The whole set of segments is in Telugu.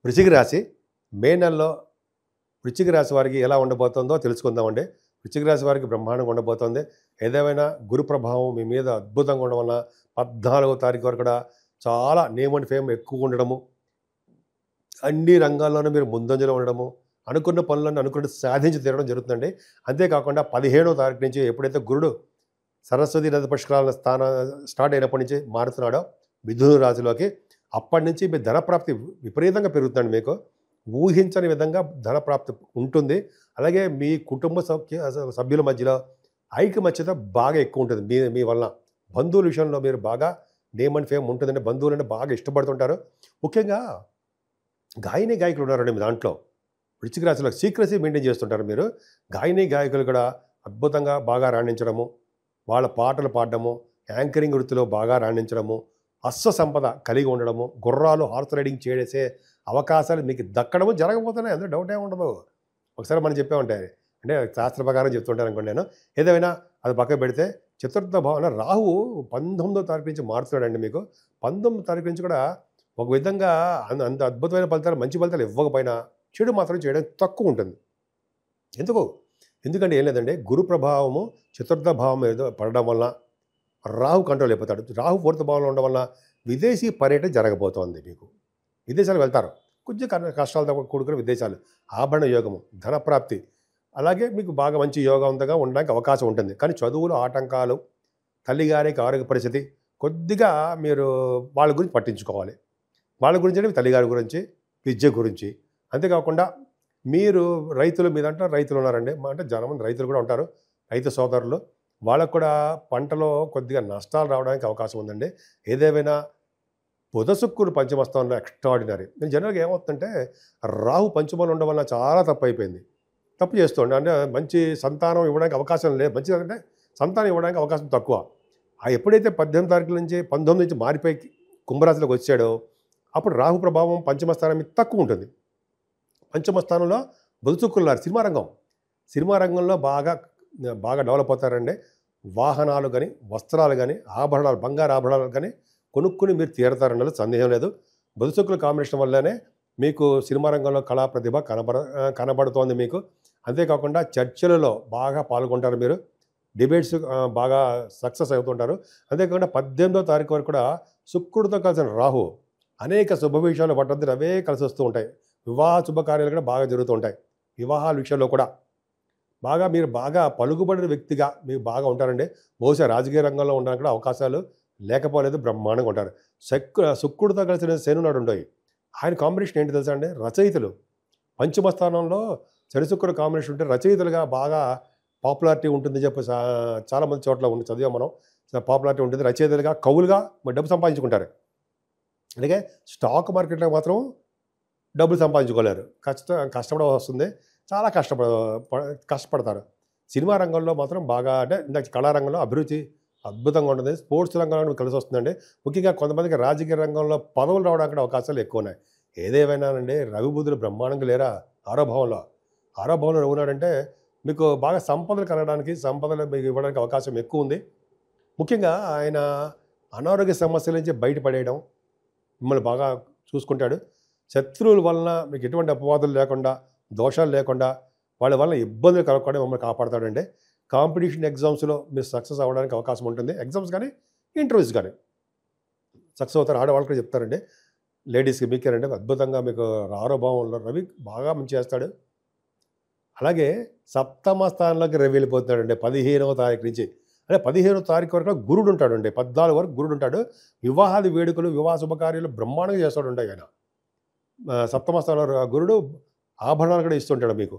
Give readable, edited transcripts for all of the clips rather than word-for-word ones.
వృశ్చిక రాశి మే నెలలో వృశ్చిక రాశి వారికి ఎలా ఉండబోతుందో తెలుసుకుందామండి. వృశ్చిక రాశి వారికి బ్రహ్మాండంగా ఉండబోతోంది. ఏదేమైనా గురు ప్రభావం మీ మీద అద్భుతంగా ఉండడం వల్ల 14వ తారీఖు వరకు కూడా చాలా నేమ్ అండ్ ఫేమ్ ఎక్కువ ఉండడము, అన్ని రంగాల్లోనూ మీరు ముందంజలో ఉండడము, అనుకున్న పనులను అనుకున్నట్టు సాధించి తీరడం జరుగుతుందండి. అంతేకాకుండా 15వ తారీఖు నుంచి ఎప్పుడైతే గురుడు సరస్వతి నది పుష్కరాల స్టార్ట్ అయినప్పటి నుంచి మారుతున్నాడో మిథున రాశిలోకి, అప్పటి నుంచి మీ ధనప్రాప్తి విపరీతంగా పెరుగుతుందండి. మీకు ఊహించని విధంగా ధనప్రాప్తి ఉంటుంది. అలాగే మీ కుటుంబ సభ్యుల మధ్యలో ఐకమత్యత బాగా ఎక్కువ ఉంటుంది. మీ వలన బంధువుల విషయంలో మీరు బాగా నేమ్ అండ్ ఫేమ్ ఉంటుందండి. బంధువులంటే బాగా ఇష్టపడుతుంటారు. ముఖ్యంగా గాయని గాయకులు ఉన్నారండి మీ దాంట్లో. వృశ్చిక రాశిలో సీక్రసీ మెయింటైన్ చేస్తుంటారు మీరు. గాయని గాయకులు కూడా అద్భుతంగా బాగా రాణించడము, వాళ్ళ పాటలు పాడడము, యాంకరింగ్ వృత్తిలో బాగా రాణించడము, అశ్వ సంపద కలిగి ఉండడము, గుర్రాలు హార్స్ రైడింగ్ చేసే అవకాశాలు మీకు దక్కడము జరగబోతున్నాయి. అందులో డౌట్ ఏమి ఉండదు. ఒకసారి మనం చెప్పామంటే అంటే శాస్త్ర ప్రకారం చెప్తుంటాను అనుకోండి నేను. ఏదైనా అది పక్కన పెడితే చతుర్థ భావన రాహువు 19వ తారీఖు నుంచి మారుతున్నాడండి మీకు. 19వ తారీఖు నుంచి కూడా ఒక విధంగా అంత అద్భుతమైన ఫలితాలు, మంచి ఫలితాలు ఇవ్వకపోయినా చెడు మాత్రం చేయడం తక్కువ ఉంటుంది. ఎందుకంటే ఏం లేదండి, గురు ప్రభావము చతుర్థ భావం ఏదో పడడం వల్ల రాహు కంట్రోల్ అయిపోతాడు. రాహు 4th భావంలో ఉండడం వల్ల విదేశీ పర్యటన జరగబోతోంది. మీకు విదేశాలు వెళ్తారు. కొంచెం కష్టాలతో కూడుకున్న విదేశాలు, ఆభరణ యోగము, ధనప్రాప్తి, అలాగే మీకు బాగా మంచి యోగవంతంగా ఉండడానికి అవకాశం ఉంటుంది. కానీ చదువులు ఆటంకాలు, తల్లిగారికి ఆరోగ్య పరిస్థితి కొద్దిగా మీరు వాళ్ళ గురించి పట్టించుకోవాలి. వాళ్ళ గురించి అంటే తల్లిగారి గురించి, విద్య గురించి. అంతేకాకుండా మీరు రైతులు, మీ దాంట్లో రైతులు ఉన్నారండి. అంటే చాలామంది రైతులు కూడా ఉంటారు, రైతు సోదరులు. వాళ్ళకు కూడా పంటలో కొద్దిగా నష్టాలు రావడానికి అవకాశం ఉందండి. ఏదేమైనా బుధ శుక్రుడు పంచమస్థానంలో ఎక్స్ట్రాడినరీ. నేను జనరల్గా ఏమవుతుందంటే రాహు పంచమంలో ఉండడం వల్ల చాలా తప్పు అయిపోయింది. తప్పు చేస్తుండే అంటే మంచి సంతానం ఇవ్వడానికి అవకాశం లేదు. మంచి అంటే సంతానం ఇవ్వడానికి అవకాశం తక్కువ. ఎప్పుడైతే 18వ తారీఖు నుంచి 19 నుంచి మారిపోయి కుంభరాశిలోకి వచ్చాడో అప్పుడు రాహు ప్రభావం పంచమస్థానం మీద తక్కువ ఉంటుంది. పంచమస్థానంలో బుధ శుక్రులు ఉన్నారు. సినిమా రంగంలో బాగా డెవలప్ అవుతారండి. వాహనాలు కానీ, వస్త్రాలు కానీ, ఆభరణాలు, బంగారు ఆభరణాలు కానీ కొనుక్కుని మీరు తీరతారన్నది సందేహం లేదు. బుధ శుక్రుల కాంబినేషన్ వల్లనే మీకు సినిమా రంగంలో కళా ప్రతిభ కనబడుతోంది మీకు. అంతేకాకుండా చర్చలలో బాగా పాల్గొంటారు మీరు. డిబేట్స్ బాగా సక్సెస్ అవుతుంటారు. అంతేకాకుండా 18వ తారీఖు వరకు కూడా శుక్రుడితో కలిసిన రాహు అనేక శుభ విషయాలు పట్టద్దు అవే కలిసి వస్తూ ఉంటాయి. వివాహ శుభకార్యాలు కూడా బాగా జరుగుతూ ఉంటాయి. వివాహాల విషయంలో కూడా మీరు బాగా పలుకుబడిన వ్యక్తిగా మీరు బాగా ఉంటారండి. బహుశా రాజకీయ రంగంలో ఉండడానికి కూడా అవకాశాలు లేకపోలేదు, బ్రహ్మాండంగా ఉంటారు. శుక్రుడితో కలిసిన శనునాడు ఉంటాయి. ఆయన కాంబినేషన్ ఏంటి తెలుసా అండి? రచయితలు. పంచమ స్థానంలో శని శుక్రుడు కాంబినేషన్ ఉంటే రచయితలుగా బాగా పాపులారిటీ ఉంటుంది చెప్పి చాలామంది చోట్ల ఉంది, చదివాం మనం. పాపులారిటీ ఉంటుంది. రచయితలుగా, కవులుగా డబ్బు సంపాదించుకుంటారు. అలాగే స్టాక్ మార్కెట్లో మాత్రం డబ్బులు సంపాదించుకోలేరు. కష్టపడాల్సి వస్తుంది. చాలా కష్టపడతారు. సినిమా రంగంలో మాత్రం బాగా అంటే ఇందాక కళారంగంలో అభిరుచి అద్భుతంగా ఉంటుంది. స్పోర్ట్స్ రంగంలో కలిసి వస్తుందండి. ముఖ్యంగా కొంతమందికి రాజకీయ రంగంలో పదవులు రావడానికి అవకాశాలు ఎక్కువ ఉన్నాయి. ఏదేమైనానండి, రవి బుధులు బ్రహ్మాండంగా లేరా ఆరో భావంలో రవి ఉన్నాడంటే మీకు బాగా సంపదలు కలగడానికి, సంపదలు మీకు ఇవ్వడానికి అవకాశం ఎక్కువ ఉంది. ముఖ్యంగా ఆయన అనారోగ్య సమస్యల నుంచి బయటపడేయడం, మిమ్మల్ని బాగా చూసుకుంటాడు. శత్రువుల వలన మీకు ఎటువంటి అపవాదులు లేకుండా, దోషాలు లేకుండా, వాళ్ళ వలన ఇబ్బందులు కలగకుండా మమ్మల్ని కాపాడతాడండి. కాంపిటీషన్ ఎగ్జామ్స్లో మీరు సక్సెస్ అవ్వడానికి అవకాశం ఉంటుంది. ఎగ్జామ్స్ కానీ, ఇంటర్వ్యూస్ కానీ సక్సెస్ అవుతారు. ఆడవాళ్ళు కూడా చెప్తారండి, లేడీస్కి మీకేనండి అద్భుతంగా మీకు ఆరో భావంలో రవి బాగా మంచి చేస్తాడు. అలాగే సప్తమ స్థానంలోకి రవి వెళ్ళిపోతున్నాడండి 15వ తారీఖు నుంచి. అంటే 15వ తారీఖు వరకు గురుడు ఉంటాడండి. 14 వరకు గురుడు ఉంటాడు. వివాహాది వేడుకలు, వివాహ శుభకార్యాలు బ్రహ్మాండంగా చేస్తాడు ఉంటాయి. ఆయన సప్తమ స్థానంలో గురుడు ఆభరణాలు కూడా ఇస్తుంటాడు మీకు.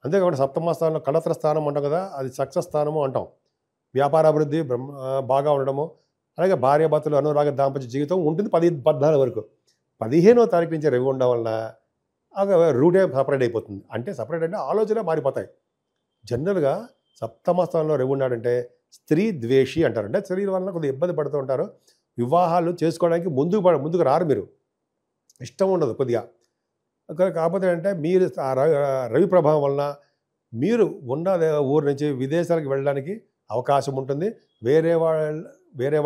అంతేకాకుండా సప్తమ స్థానంలో కళత్ర స్థానం అంటాం కదా, అది సక్సెస్ స్థానము అంటాం. వ్యాపార అభివృద్ధి బాగా ఉండడము, అలాగే భార్యాభర్తలు అనురాగ దాంపత్య జీవితం ఉంటుంది 14 వరకు. 15వ తారీఖు నుంచి రవి ఉండడం వల్ల రూటే సపరేట్ అయిపోతుంది. అంటే సపరేట్ అంటే ఆలోచన మారిపోతాయి. జనరల్గా సప్తమ స్థానంలో రవి ఉన్నాడంటే స్త్రీ ద్వేషి అంటారంటే స్త్రీల వలన కొద్దిగా ఇబ్బంది పడుతూ ఉంటారు. వివాహాలు చేసుకోవడానికి ముందుకు రారు, మీరు ఇష్టం ఉండదు కొద్దిగా. కాకపోతే అంటే మీరు ఆ రవి ప్రభావం వలన మీరు ఉన్న ఊరు నుంచి విదేశాలకు వెళ్ళడానికి అవకాశం ఉంటుంది. వేరే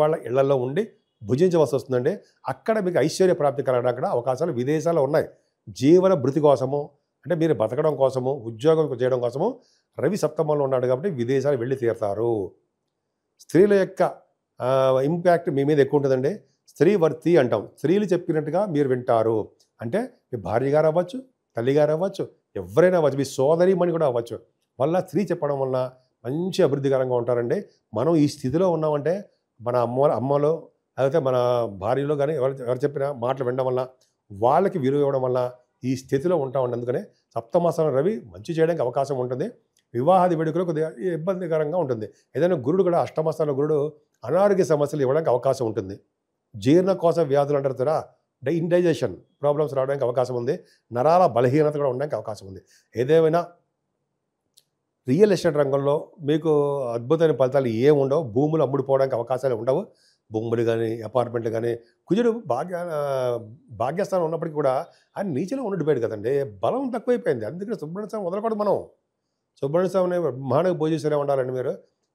వాళ్ళ ఇళ్లలో ఉండి భుజించవలసి వస్తుందండి. అక్కడ మీకు ఐశ్వర్య ప్రాప్తి కలగడానికి అవకాశాలు విదేశాల్లో ఉన్నాయి. జీవన భృతి కోసము, అంటే మీరు బతకడం కోసము, ఉద్యోగం చేయడం కోసము రవి సప్తమంలో ఉన్నాడు కాబట్టి విదేశాలు వెళ్ళి తీరుతారు. స్త్రీల యొక్క ఇంపాక్ట్ మీ మీద ఎక్కువ ఉంటుందండి. స్త్రీవర్తి అంటాం. స్త్రీలు చెప్పినట్టుగా మీరు వింటారు. అంటే మీ భార్య గారు అవ్వచ్చు, తల్లి గారు అవ్వచ్చు, ఎవరైనా అవ్వచ్చు, మీ సోదరిమణి కూడా అవ్వచ్చు. వల్ల స్త్రీ చెప్పడం వల్ల మంచి అభివృద్ధికరంగా ఉంటారండి. మనం ఈ స్థితిలో ఉన్నామంటే మన అమ్మలో లేకపోతే మన భార్యలో కానీ ఎవరు చెప్పిన మాటలు వినడం వల్ల, వాళ్ళకి విలువ ఇవ్వడం వల్ల ఈ స్థితిలో ఉంటామండి. అందుకనే సప్తమాసం రవి మంచి చేయడానికి అవకాశం ఉంటుంది. వివాహాది వేడుకలు కొద్దిగా ఇబ్బందికరంగా ఉంటుంది. ఏదైనా గురుడు కూడా అష్టమస్థానంలో గురుడు అనారోగ్య సమస్యలు ఇవ్వడానికి అవకాశం ఉంటుంది. జీర్ణకోశ వ్యాధులు అంటారు కదా, ఇండైజెషన్ ప్రాబ్లమ్స్ రావడానికి అవకాశం ఉంది. నరాల బలహీనత కూడా ఉండడానికి అవకాశం ఉంది. ఏదేమైనా రియల్ ఎస్టేట్ రంగంలో మీకు అద్భుతమైన ఫలితాలు ఏమి ఉండవు. భూములు అమ్ముడుపోవడానికి అవకాశాలు ఉండవు. భూములు కానీ అపార్ట్మెంట్లు కానీ కుజుడు భాగ్యస్థానం ఉన్నప్పటికీ కూడా ఆయన నీచలో ఉండిపోయాడు కదండి. బలం తక్కువైపోయింది. అందుకని సుబ్రహ్మణ్య స్వామి వదలకూడదు మనం. సుబ్రహ్మణ్య స్వామిని బ్రహ్మాండంగా పూజ చేస్తూనే ఉండాలండి మీరు.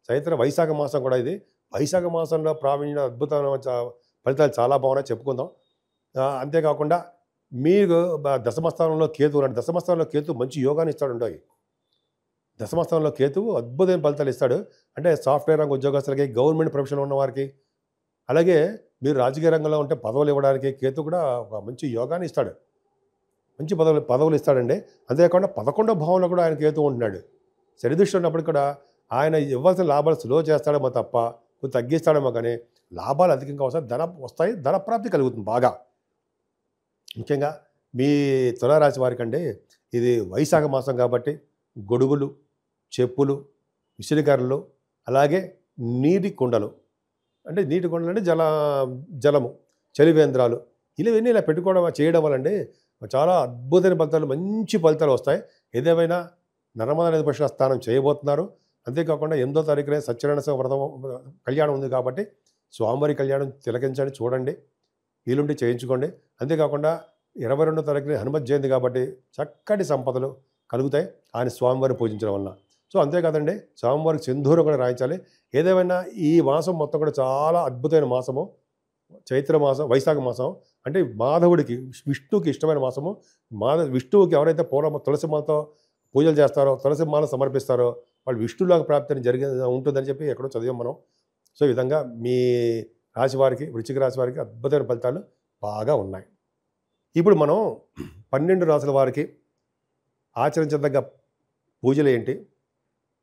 చైత్ర వైశాఖ మాసం కూడా ఇది. వైశాఖ మాసంలో ప్రావీణ్య అద్భుతమైన ఫలితాలు చాలా బాగున్నాయి, చెప్పుకుందాం. అంతేకాకుండా మీకు దశమస్థానంలో కేతు ఉన్నాడు. దశమస్థానంలో కేతు మంచి యోగాన్ని ఇస్తాడు ఉంటాయి. దశమస్థానంలో కేతువు అద్భుతమైన ఫలితాలు ఇస్తాడు. అంటే సాఫ్ట్వేర్ రంగ ఉద్యోగస్తులకి, గవర్నమెంట్ ప్రొఫెషన్లో ఉన్న వారికి, అలాగే మీరు రాజకీయ రంగంలో ఉంటే పదవులు ఇవ్వడానికి కేతు కూడా ఒక మంచి యోగాన్ని ఇస్తాడు. మంచి పదవులు ఇస్తాడండి. అంతేకాకుండా 11వ భావంలో కూడా ఆయన కేతు ఉంటున్నాడు. శనిదృష్టి ఉన్నప్పటికీ కూడా ఆయన ఇవ్వాల్సిన లాభాలు స్లో చేస్తాడేమో తప్ప కొంచెం తగ్గిస్తాడేమో, కానీ లాభాలు అధికంగా వస్తాయి. ధన ప్రాప్తి కలుగుతుంది బాగా. ముఖ్యంగా మీ తులారాశి వారికంటే ఇది వైశాఖ మాసం కాబట్టి గొడుగులు, చెప్పులు, విసిరికర్రలు, అలాగే నీటి కుండలు, అంటే నీటి కుండలు అంటే జలము, చలివేంద్రాలు, ఇవన్నీ ఇలా చేయడం వల్లండి చాలా అద్భుతమైన ఫలితాలు, మంచి ఫలితాలు వస్తాయి. ఏదేమైనా నర్మదా నది పుష్కర స్నానం చేయబోతున్నారు. అంతేకాకుండా 8వ తారీఖునే సత్యనారాయణ స్వామి వ్రతం కళ్యాణం ఉంది కాబట్టి స్వామివారి కళ్యాణం తిలకించండి, చూడండి, వీలుండి చేయించుకోండి. అంతేకాకుండా 22వ తారీఖునే హనుమత్ జయంతి కాబట్టి చక్కటి సంపదలు కలుగుతాయి ఆయన స్వామివారిని పూజించడం వల్ల. సో అంతేకాదండి, స్వామివారికి సింధూరం కూడా రాయించాలి. ఏదేమైనా ఈ మాసం మొత్తం కూడా చాలా అద్భుతమైన మాసము. చైత్ర మాసం, వైశాఖ మాసం అంటే మాధవుడికి, విష్ణువుకి ఇష్టమైన మాసము. విష్ణువుకి ఎవరైతే తులసి మాలతో పూజలు చేస్తారో, తులసి మాల సమర్పిస్తారో వాళ్ళు విష్ణులాగా ప్రాప్తి ఉంటుందని చెప్పి ఎక్కడో చదివాం మనం. సో ఈ విధంగా మీ రాశి వారికి, వృశ్చిక రాశి వారికి అద్భుతమైన ఫలితాలు బాగా ఉన్నాయి. ఇప్పుడు మనం 12 రాశుల వారికి ఆచరించదగ్గ పూజలు ఏంటి,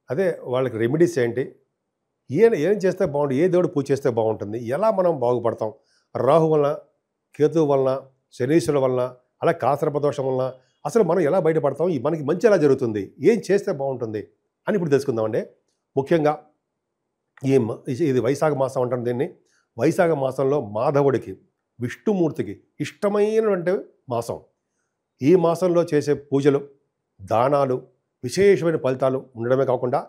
అదే వాళ్ళకి రెమెడీస్ ఏంటి, ఏం చేస్తే బాగుంటుంది, ఏ దేవుడు పూజ చేస్తే బాగుంటుంది, ఎలా మనం బాగుపడతాం, రాహు వలన, కేతువు వలన, శనీశ్వరుల వలన, అలా కాసరప దోషం వలన అసలు మనం ఎలా బయటపడతాం, మనకి మంచి ఎలా జరుగుతుంది, ఏం చేస్తే బాగుంటుంది అని ఇప్పుడు తెలుసుకుందామండి. ముఖ్యంగా ఇది వైశాఖ మాసం అంటాం దీన్ని. వైశాఖ మాసంలో మాధవుడికి, విష్ణుమూర్తికి ఇష్టమైనటువంటి మాసం. ఈ మాసంలో చేసే పూజలు, దానాలు, విశేషమైన ఫలితాలు ఉండడమే కాకుండా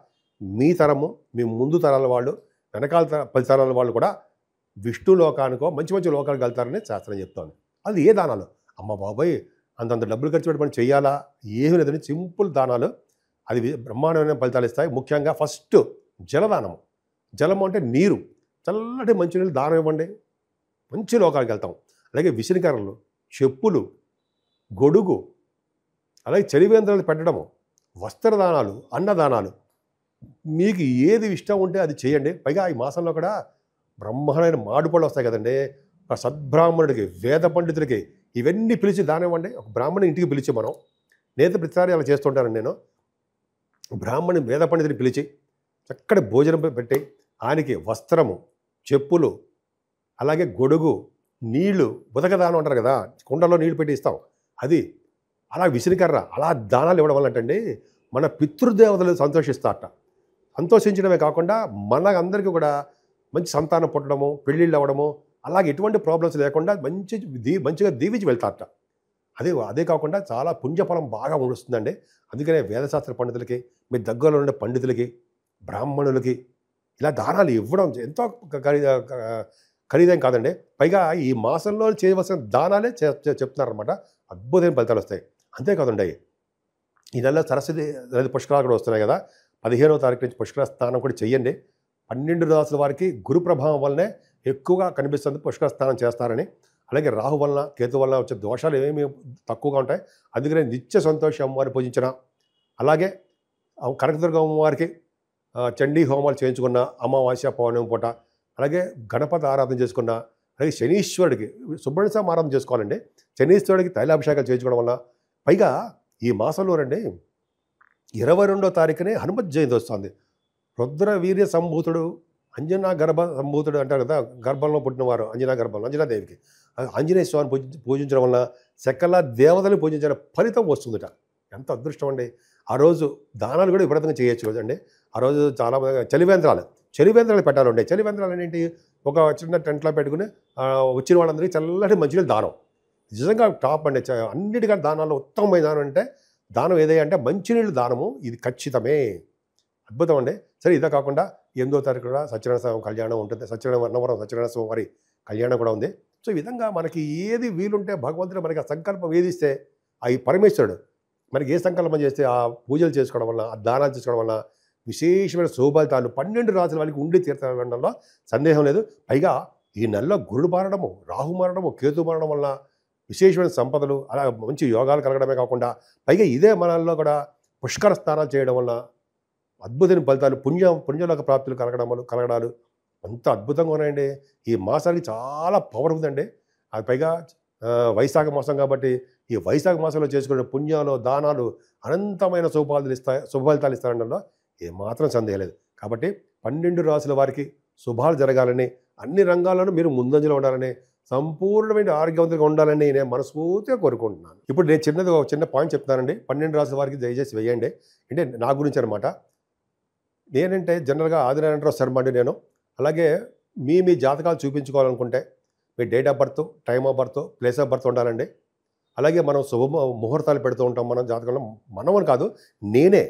మీ తరము, మీ ముందు తరాల వాళ్ళు, వెనకాల 10 తరాల వాళ్ళు కూడా విష్ణు లోకానికో మంచి మంచి లోకానికి వెళ్తారని శాస్త్రం చెప్తోంది. అది ఏ దానాలు, అమ్మ బాబాయ్ అంతంత డబ్బులు ఖర్చు పెట్టి మనం చేయాలా, ఏమీ లేదని సింపుల్ దానాలు, అది బ్రహ్మాండమైన ఫలితాలు ఇస్తాయి. ముఖ్యంగా ఫస్ట్ జలదానము. జలము అంటే నీరు, చల్లటి మంచినీళ్ళు దానం ఇవ్వండి, మంచి లోకానికి వెళ్తాం. అలాగే విసిరికర్రలు, చెప్పులు, గొడుగు, అలాగే చలివేంద్రాలు పెట్టడము, వస్త్రదానాలు, అన్నదానాలు, మీకు ఏది ఇష్టం ఉంటే అది చేయండి. పైగా ఈ మాసంలో కూడా బ్రహ్మాండమైన మామిడిపళ్ళు వస్తాయి కదండి. ఒక సద్బ్రాహ్మణుడికి, వేద పండితుడికి ఇవన్నీ పిలిచి దానం ఇవ్వండి. ఒక బ్రాహ్మణుని ఇంటికి పిలిచి మనం, నేత ప్రతిసారి అలా చేస్తుంటానండి నేను. బ్రాహ్మణి వేద పండితుని పిలిచి చక్కటి భోజనం పెట్టి ఆయనకి వస్త్రము, చెప్పులు, అలాగే గొడుగు, నీళ్లు, ఉదకదానం అంటారు కదా, కుండలో నీళ్లు పెట్టి ఇస్తాం అది, అలా విసిరికర్ర, అలా దానాలు ఇవ్వడం వల్ల అంటే మన పితృదేవతలు సంతోషిస్తారట. సంతోషించడమే కాకుండా మన అందరికీ కూడా మంచి సంతానం పుట్టడము, పెళ్ళిళ్ళు అవ్వడము, అలాగే ఎటువంటి ప్రాబ్లమ్స్ లేకుండా మంచిగా దీవించి వెళ్తారట. అదే కాకుండా చాలా పుణ్యఫలం బాగా వస్తుందండి. అందుకనే వేదశాస్త్ర పండితులకి, మీ దగ్గరలో ఉండే పండితులకి, బ్రాహ్మణులకి ఇలా దానాలు ఇవ్వడం ఎంతో ఖరీదేం కాదండి. పైగా ఈ మాసంలో చేయవలసిన దానాలే చెప్తున్నారనమాట. అద్భుతమైన ఫలితాలు వస్తాయి. అంతేకాదండి, ఈ నెలలో సరస్వతి నది పుష్కరాలు కూడా వస్తున్నాయి కదా. 15వ తారీఖు నుంచి పుష్కర స్నానం కూడా చెయ్యండి. 12 రాసుల వారికి గురు ప్రభావం వల్లనే ఎక్కువగా కనిపిస్తుంది పుష్కర స్నానం చేస్తారని. అలాగే రాహు వలన కేతు వలన వచ్చే దోషాలు ఏమేమి తక్కువగా ఉంటాయి. అందుకనే నిత్య సంతోషి అమ్మవారిని పూజించిన, అలాగే కనకదుర్గ అమ్మవారికి చండీ హోమాలు చేయించుకున్న, అమావాస్య పౌర్ణమి పూట, అలాగే గణపతి ఆరాధన చేసుకున్న, అలాగే శనీశ్వరుడికి సుబ్రహ్మణ్య స్వామి ఆరాధన చేసుకోవాలండి. శనీశ్వరుడికి తైలాభిషేకాలు చేయించుకోవడం వల్ల, పైగా ఈ మాసంలోనండి 22వ తారీఖునే హనుమత్ జయంతి వస్తుంది. రుద్ర వీర్య సంభూతుడు అంజనా గర్భ సంభూతుడు అంటారు కదా, గర్భంలో పుట్టినవారు అంజనా గర్భంలో అంజనాదేవికి ఆంజనేయ స్వామిని పూజించడం వల్ల సకల దేవతలు పూజించిన ఫలితం వస్తుందట. ఎంత అదృష్టం అండి. ఆ రోజు దానాలు కూడా విపరీతంగా చేయొచ్చు కదండి. ఆ రోజు చాలా చలివేంద్రాలు పెట్టాలండి. చలివేంద్రాలు ఏంటి, ఒక చిన్న టెంట్లో పెట్టుకుని వచ్చిన వాళ్ళందరికీ చల్లటి మంచినీళ్ళు దానం. నిజంగా టాప్ అండి. అన్నిటికంటే దానాల్లో ఉత్తమమైన దానం అంటే దానం ఏదైనా అంటే మంచినీళ్ళు దానము. ఇది ఖచ్చితమే, అద్భుతం అండి. సరే, ఇదే కాకుండా 8వ తారీఖు కూడా సత్యనారాయణ స్వామి కళ్యాణం ఉంటుంది. అన్నవరం సత్యనారాయణ స్వామి వారి కళ్యాణం కూడా ఉంది. సో ఈ విధంగా మనకి ఏది వీలుంటే భగవంతుడు మనకి ఆ సంకల్పం వేధిస్తే ఈ పరమేశ్వరుడు మనకి ఏ సంకల్పం చేస్తే ఆ పూజలు చేసుకోవడం వల్ల, ఆ దానాలు చేసుకోవడం వల్ల విశేషమైన శుభఫలితాలు 12 రాసుల వాళ్ళకి ఉండి తీర్థంలో సందేహం లేదు. పైగా ఈ నెలలో గురుడు మారడము, రాహు మారడము, కేతు మారడం వల్ల విశేషమైన సంపదలు, అలా మంచి యోగాలు కలగడమే కాకుండా పైగా ఇదే మనల్లో కూడా పుష్కర స్నానాలు చేయడం వల్ల అద్భుతమైన ఫలితాలు, పుణ్యలోక ప్రాప్తులు కలగడాలు అంత అద్భుతంగా ఉన్నాయండి. ఈ మాసానికి చాలా పవర్ ఉందండి. అది పైగా వైశాఖ మాసం కాబట్టి ఈ వైశాఖ మాసంలో చేసుకునే పుణ్యాలు, దానాలు అనంతమైన శుభఫలితాలు ఇస్తారనడంలో ఏమాత్రం సందేహం లేదు. కాబట్టి 12 రాసుల వారికి శుభాలు జరగాలని, అన్ని రంగాల్లోనూ మీరు ముందంజలో ఉండాలని, సంపూర్ణమైన ఆరోగ్యవంతంగా ఉండాలని నేను మనస్ఫూర్తిగా కోరుకుంటున్నాను. ఇప్పుడు నేను చిన్న పాయింట్ చెప్తానండి. 12 రాసుల వారికి దయచేసి వేయండి. అంటే నా గురించి అనమాట. నేనంటే జనరల్గా ఆదినారాయణరావు శర్మ అండి నేను. అలాగే మీ జాతకాలు చూపించుకోవాలనుకుంటే మీ date of birth, time of birth, place of birth ఉండాలండి. అలాగే మనం ముహూర్తాలు పెడుతూ ఉంటాం. మనం జాతకంలో మనమని కాదు, నేనే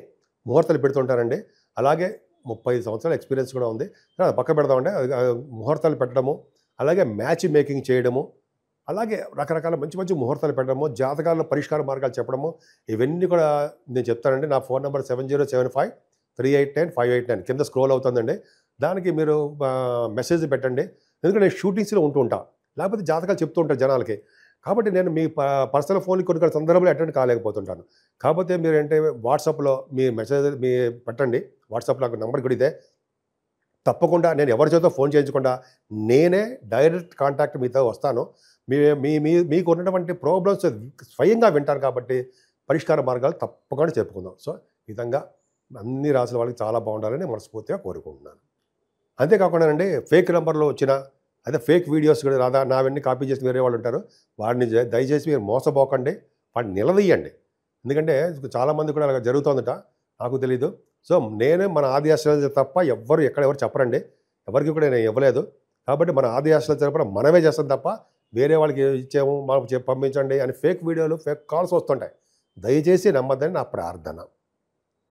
ముహూర్తాలు పెడుతూ ఉంటానండి. అలాగే 35 సంవత్సరాల ఎక్స్పీరియన్స్ కూడా ఉంది. పక్క పెడదామంటే ముహూర్తాలు పెట్టడము, అలాగే మ్యాచ్ మేకింగ్ చేయడము, అలాగే రకరకాల మంచి ముహూర్తాలు పెట్టడము, జాతకాల పరిష్కార మార్గాలు చెప్పడము, ఇవన్నీ కూడా నేను చెప్తానండి. నా ఫోన్ నెంబర్ 7075381058 కింద స్క్రోల్ అవుతుందండి. దానికి మీరు మెసేజ్ పెట్టండి. ఎందుకంటే నేను షూటింగ్స్లో ఉంటా, లేకపోతే జాతకాలు చెప్తూ ఉంటాను జనాలకి. కాబట్టి నేను మీ పర్సనల్ ఫోన్కి కొన్ని సందర్భంలో అటెండ్ కాలేకపోతుంటాను. కాకపోతే మీరు ఏంటంటే వాట్సాప్లో మీ మెసేజ్ పెట్టండి. వాట్సాప్లో నాకు నెంబర్ కూడా ఇదే. తప్పకుండా నేను ఎవరి చేతో ఫోన్ చేయించకుండా నేనే డైరెక్ట్ కాంటాక్ట్ మీతో వస్తాను. మీకు ఉన్నటువంటి ప్రాబ్లమ్స్ స్వయంగా వింటాను. కాబట్టి పరిష్కార మార్గాలు తప్పకుండా చెప్పుకుందాం. సో ఈ విధంగా అన్ని రాసుల వాళ్ళకి చాలా బాగుండాలని మనస్ఫూర్తిగా కోరుకుంటున్నాను. అంతేకాకుండానండి, ఫేక్ నెంబర్లో వచ్చిన అదే ఫేక్ వీడియోస్ కూడా రాదా నావన్నీ కాపీ చేసి వేరే వాళ్ళు ఉంటారు. వాడిని దయచేసి మీరు మోసపోకండి, వాడిని నిలదీయండి. ఎందుకంటే చాలామంది కూడా అలా జరుగుతుందట, నాకు తెలీదు. సో నేనే మన ఆది ఆశ్రయాలు తప్ప ఎక్కడెవరు చెప్పరండి. ఎవరికి కూడా నేను ఇవ్వలేదు. కాబట్టి మన ఆది ఆశ్రయాలు తరపున మనమే చేస్తాం తప్ప వేరే వాళ్ళకి ఇచ్చాము, మాకు పంపించండి అని ఫేక్ వీడియోలు, ఫేక్ కాల్స్ వస్తుంటాయి. దయచేసి నమ్మద్దని నా ప్రార్థన.